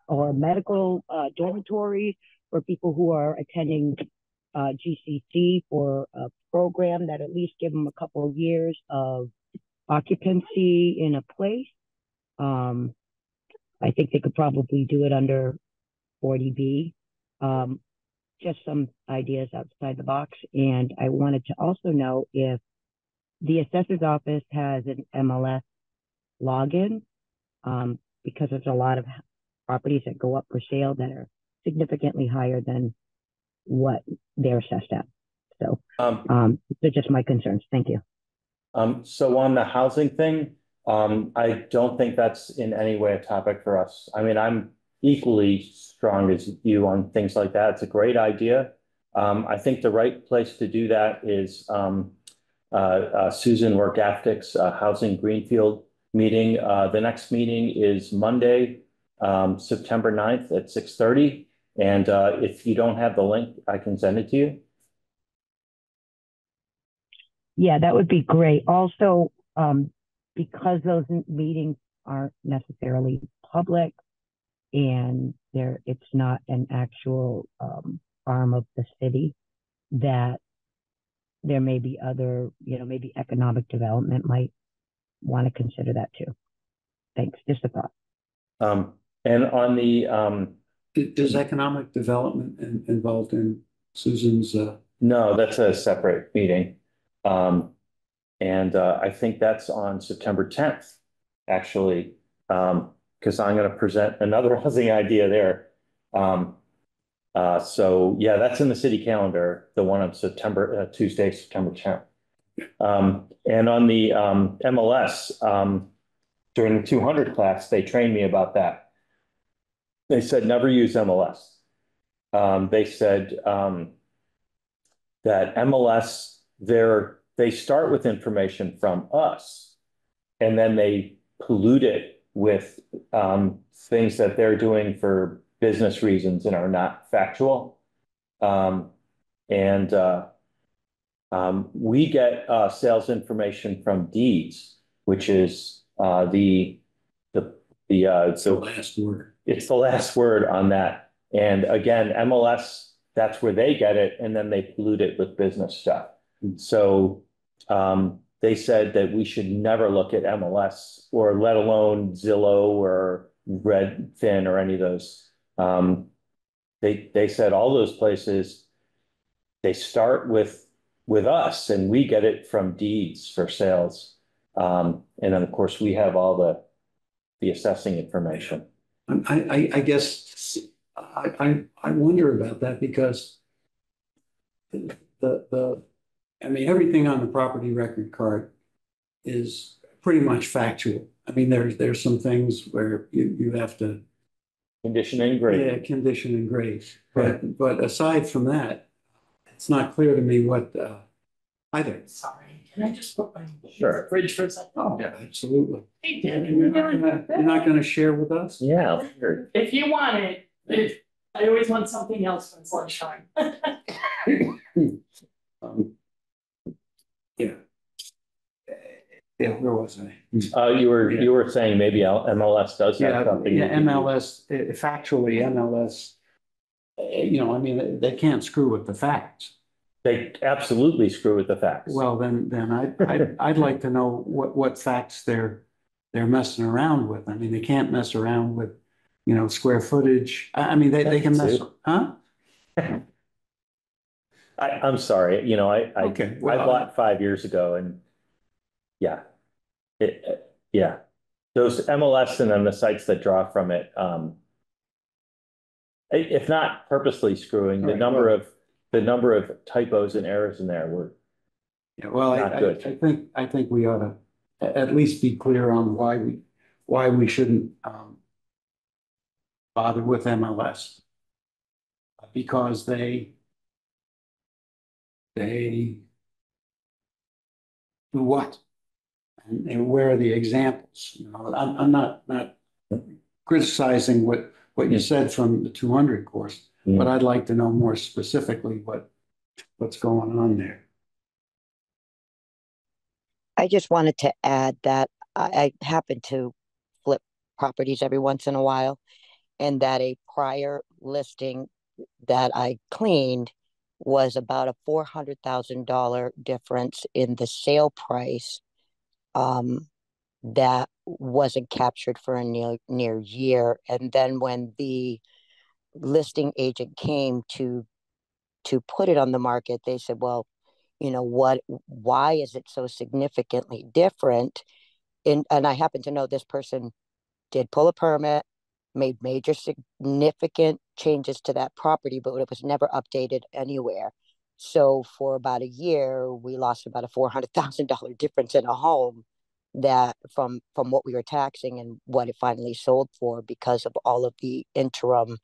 or medical dormitory for people who are attending GCC for a program that at least give them a couple of years of occupancy in a place. I think they could probably do it under 40B. Just some ideas outside the box. And I wanted to also know if the assessor's office has an MLS login, because there's a lot of properties that go up for sale that are significantly higher than what they're assessed at. So, they're just my concerns. Thank you. So on the housing thing, I don't think that's in any way a topic for us. I mean, I'm equally strong as you on things like that. It's a great idea. I think the right place to do that is Susan Workaftic's Housing Greenfield meeting. The next meeting is Monday, September 9th at 6:30. And if you don't have the link, I can send it to you. Yeah, that would be great. Also, because those meetings aren't necessarily public and it's not an actual arm of the city, that there may be other, maybe economic development might want to consider that too. Thanks. Just a thought. And on the Is economic development involved in Susan's? no, that's a separate meeting. And I think that's on September 10th, actually, because I'm going to present another housing idea there. So yeah, that's in the city calendar, the one on September, Tuesday, September 10th. And on the MLS, during the 200 class, they trained me about that. They said never use MLS. They said that MLS, they start with information from us, and then they pollute it with things that they're doing for business reasons and are not factual. And we get sales information from deeds, which is It's the last word. it's the last word on that. And again, MLS, that's where they get it, and then they pollute it with business stuff. So they said that we should never look at MLS or let alone Zillow or Redfin or any of those. They said all those places, they start with us, and we get it from deeds for sales. And then of course we have all the assessing information. I guess I wonder about that because I mean, everything on the property record card is pretty much factual. I mean, there's some things where you have to. Condition and grade. Yeah, condition and grade. But aside from that, it's not clear to me what either. Sorry, can I just put my Sure. fridge for a second? Oh, yeah, absolutely. Hey, Dan, You're not gonna share with us? Yeah. Sure. if you want it, I always want something else when it's lunchtime. Um, Yeah. Yeah, where was I? You were saying maybe MLS does have Yeah, something. yeah, MLS, factually, MLS, you know, I mean, they can't screw with the facts. They absolutely screw with the facts. Well, then I'd like to know what facts they're messing around with. I mean, they can't mess around with, you know, square footage. I mean, they can mess, huh? I'm sorry, you know, I Okay, well, bought 5 years ago, and yeah, yeah, those MLS and then the sites that draw from it, if not purposely screwing, All right, the number of typos and errors in there were Yeah, well, not good. I think we ought to at least be clear on why we shouldn't bother with MLS. Because they do what? And where are the examples? You know, I'm not criticizing what you said from the 200 course, but I'd like to know more specifically what's going on there. I just wanted to add that I happen to flip properties every once in a while, and that a prior listing that I cleaned was about a $400,000 difference in the sale price that wasn't captured for a near year. And then when the listing agent came to put it on the market, they said, well, you know, why is it so significantly different? And I happen to know this person did pull a permit, made major significant changes to that property, but it was never updated anywhere. So for about a year, we lost about a $400,000 difference in a home that from what we were taxing and what it finally sold for because of all of the interim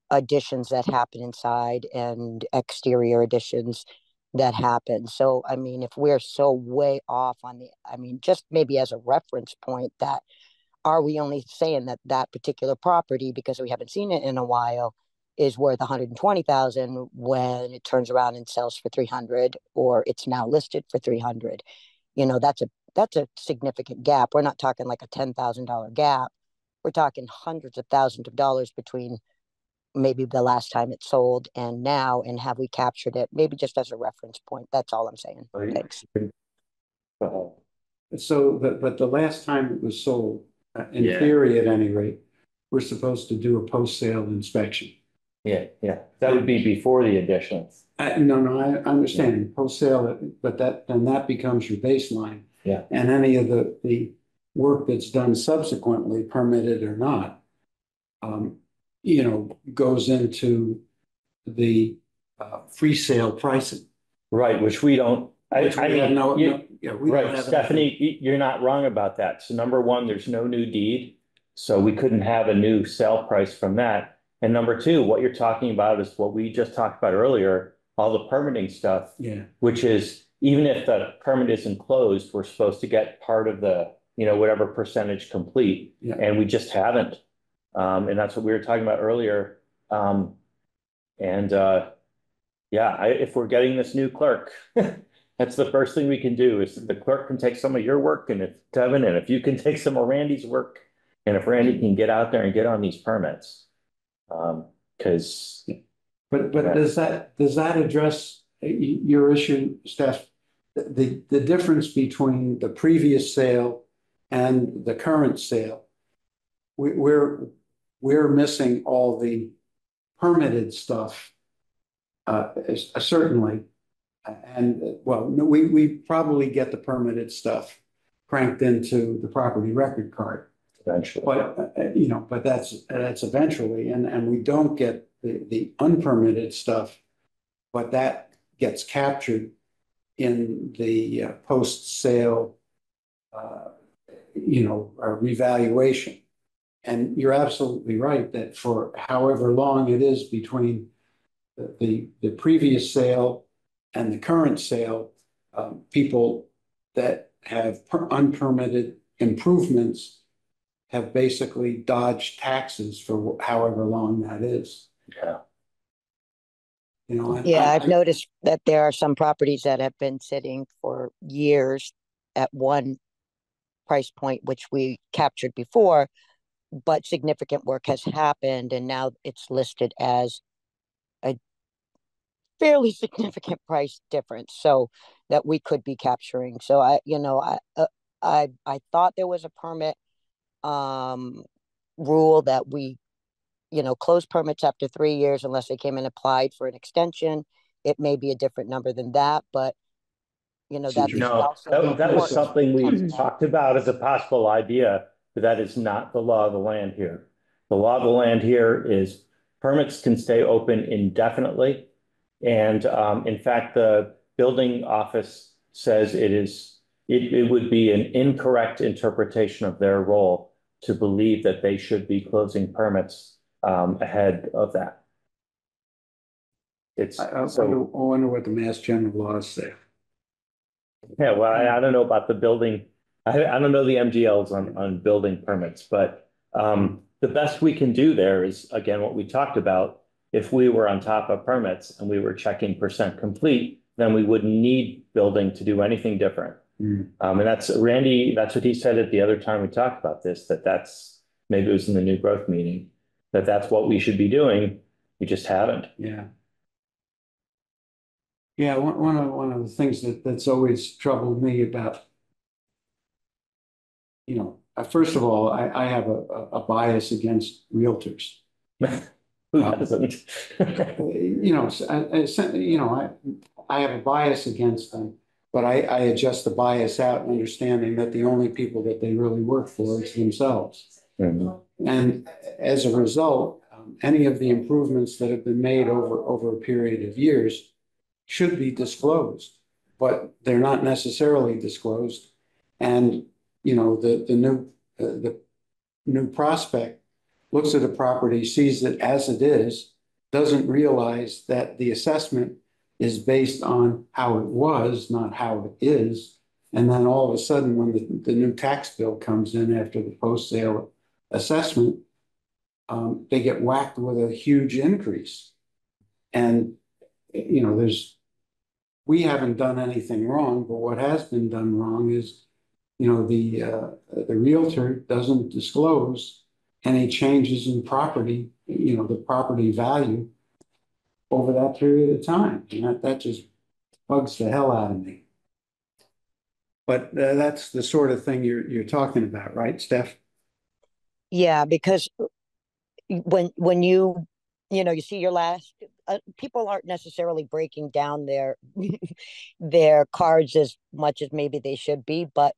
additions that happen inside and exterior additions that happen. So, I mean, if we're so way off on I mean, just maybe as a reference point, that are we only saying that that particular property, because we haven't seen it in a while, is worth 120,000 when it turns around and sells for 300, or it's now listed for 300? You know, that's a significant gap. We're not talking like a $10,000 gap. We're talking hundreds of thousands of dollars between maybe the last time it sold and now, and have we captured it? Maybe just as a reference point. That's all I'm saying. Thanks. So, but the last time it was sold, in Yeah. theory at any rate, we're supposed to do a post-sale inspection. Yeah, that would be before the additions. No, I understand post-sale, but then that becomes your baseline. Yeah. And any of the work that's done subsequently, permitted or not, you know, goes into the free sale pricing. Right, which we don't, Which I we have mean, you- yeah, we don't right, have Stephanie, you're not wrong about that. So number one, there's no new deed. So we couldn't have a new sale price from that. And number two, what you're talking about is what we just talked about earlier, all the permitting stuff, Yeah, which is even if the permit isn't closed, we're supposed to get part of the, whatever percentage complete. Yeah. And we just haven't. And that's what we were talking about earlier. And yeah, if we're getting this new clerk, that's the first thing we can do is the clerk can take some of your work and if Devin, and if you can take some of Randy's work, and if Randy can get out there and get on these permits. Because but does that address your issue, Steph? The difference between the previous sale and the current sale, we're missing all the permitted stuff, certainly. And well, no, we probably get the permitted stuff cranked into the property record card. eventually, But but that's eventually, and we don't get the unpermitted stuff, but that gets captured in the post-sale, revaluation. And you're absolutely right that for however long it is between the previous sale and the current sale, people that have unpermitted improvements have basically dodged taxes for however long that is. yeah. Yeah, I've noticed that there are some properties that have been sitting for years at one price point, which we captured before, but significant work has happened and now it's listed as a fairly significant price difference, so that we could be capturing. So I thought there was a permit rule that we close permits after 3 years unless they came and applied for an extension. It may be a different number than that, but that's No, also that was important. something we talked about as a possible idea, but that is not the law of the land here. The law of the land here is permits can stay open indefinitely. And in fact, the building office says it would be an incorrect interpretation of their role to believe that they should be closing permits ahead of that. It's I so, wonder what the Mass General laws say. yeah, well, I don't know about the building. I don't know the MGLs on building permits, but the best we can do there is, again, what we talked about. If we were on top of permits and we were checking percent complete, then we wouldn't need building to do anything different. And that's Randy, that's what he said at the other time we talked about this, that's maybe it was in the new growth meeting, that's what we should be doing. We just haven't. Yeah. Yeah, one of the things that's always troubled me about, first of all, I have a bias against realtors. Who doesn't? I have a bias against them, but I adjust the bias out, understanding that the only people that they really work for is themselves. Mhm. And as a result, any of the improvements that have been made over a period of years should be disclosed, but they're not necessarily disclosed. And the new prospect looks at a property, sees it as it is, doesn't realize that the assessment is based on how it was, not how it is. And then all of a sudden, when the new tax bill comes in after the post-sale assessment, they get whacked with a huge increase. And, we haven't done anything wrong, but what has been done wrong is, the realtor doesn't disclose any changes in property, the property value over that period of time. And that just bugs the hell out of me. But that's the sort of thing you're talking about, right, Steph? Yeah, because when you see your last, people aren't necessarily breaking down their cards as much as maybe they should be, but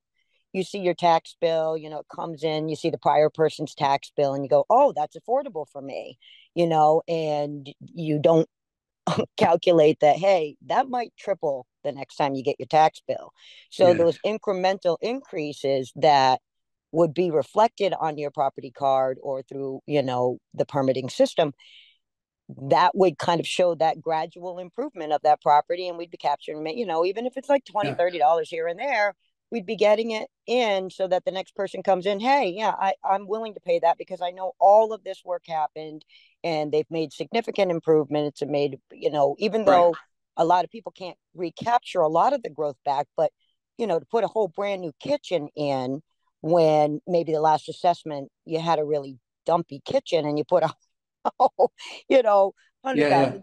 you see your tax bill, it comes in, you see the prior person's tax bill and you go, oh, that's affordable for me, and you don't calculate that, hey, that might triple the next time you get your tax bill. So Yeah. those incremental increases that would be reflected on your property card or through, the permitting system, that would kind of show that gradual improvement of that property. And we'd be capturing, even if it's like $20, Yeah. $30 here and there, we'd be getting it in so that the next person comes in, hey, yeah, I'm willing to pay that because I know all of this work happened and they've made significant improvements and made, even though a lot of people can't recapture a lot of the growth back, but, to put a whole brand new kitchen in when maybe the last assessment, you had a really dumpy kitchen and you put a you know, Yeah. 100,000,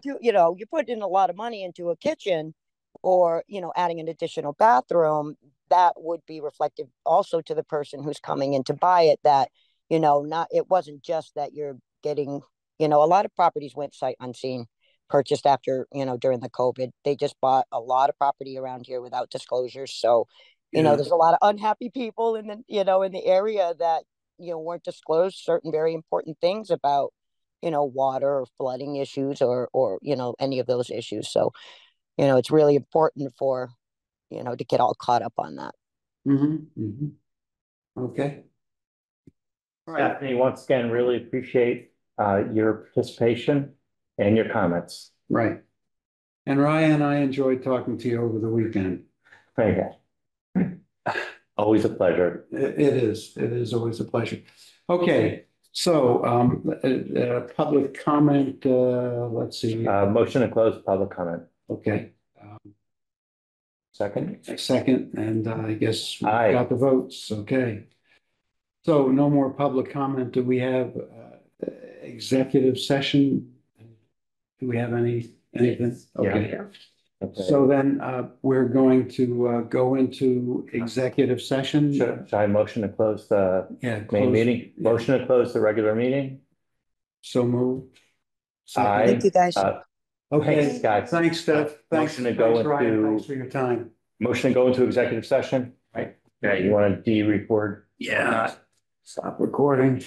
you put in a lot of money into a kitchen or, adding an additional bathroom, that would be reflective also to the person who's coming in to buy it that, it wasn't just that you're getting, a lot of properties went sight unseen, purchased after, during the COVID. They just bought a lot of property around here without disclosures. So, Yeah. there's a lot of unhappy people in the, in the area that, weren't disclosed certain very important things about water or flooding issues or any of those issues. So, it's really important for, to get all caught up on that. Okay. All right. Stephanie, once again, really appreciate your participation and your comments. Right. And Ryan, I enjoyed talking to you over the weekend. Okay. Always a pleasure. It is always a pleasure. Okay, so public comment, let's see. Motion to close public comment. Okay, Second? a second, and I guess we Aye. got the votes, okay. So no more public comment. Do we have executive session? Do we have anything? Okay. Yeah. Okay. So then we're going to go into executive session. Should I motion to close the Yeah. main close- meeting? yeah. Motion to close the regular meeting? So moved. Second. Aye. Thank you, guys. Okay, Thanks, guys. thanks, Steph. Thanks, Motion to go thanks, Ryan. into- Thanks for your time. Motion to go into executive session? Right. Okay, you want to de-record? Yeah. Stop recording.